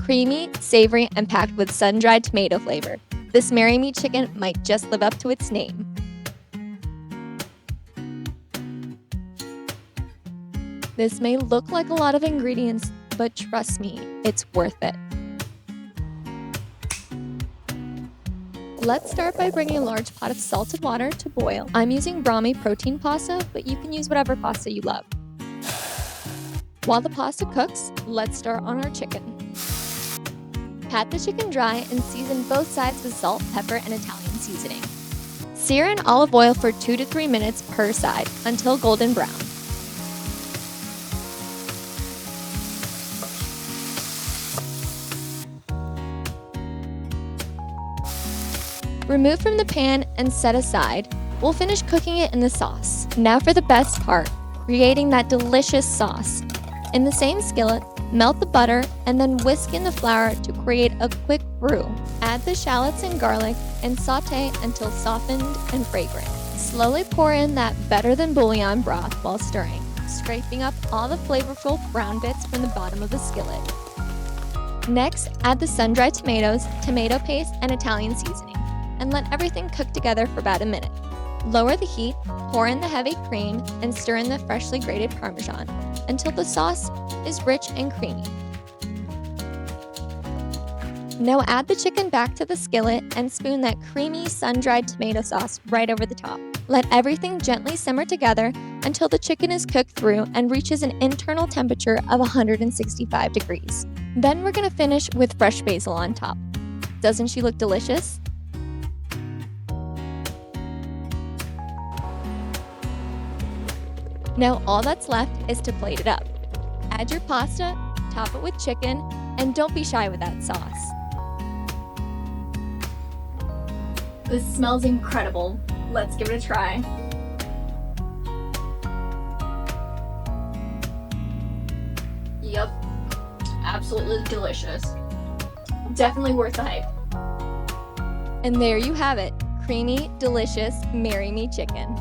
creamy, savory, and packed with sun-dried tomato flavor. This Marry Me chicken might just live up to its name. This may look like a lot of ingredients, but trust me, it's worth it. Let's start by bringing a large pot of salted water to boil. I'm using Brami protein pasta, but you can use whatever pasta you love. While the pasta cooks, let's start on our chicken. Pat the chicken dry and season both sides with salt, pepper, and Italian seasoning. Sear in olive oil for 2 to 3 minutes per side until golden brown. Remove from the pan and set aside. We'll finish cooking it in the sauce. Now for the best part, creating that delicious sauce. In the same skillet, melt the butter and then whisk in the flour to create a quick roux. Add the shallots and garlic and saute until softened and fragrant. Slowly pour in that better than bouillon broth while stirring, scraping up all the flavorful brown bits from the bottom of the skillet. Next, add the sun-dried tomatoes, tomato paste, and Italian seasoning, and let everything cook together for about a minute. Lower the heat, pour in the heavy cream, and stir in the freshly grated Parmesan until the sauce is rich and creamy. Now add the chicken back to the skillet and spoon that creamy sun-dried tomato sauce right over the top. Let everything gently simmer together until the chicken is cooked through and reaches an internal temperature of 165 degrees. Then we're going to finish with fresh basil on top. Doesn't she look delicious? Now all that's left is to plate it up. Add your pasta, top it with chicken, and don't be shy with that sauce. This smells incredible. Let's give it a try. Yep, absolutely delicious. Definitely worth the hype. And there you have it, creamy, delicious Marry Me chicken.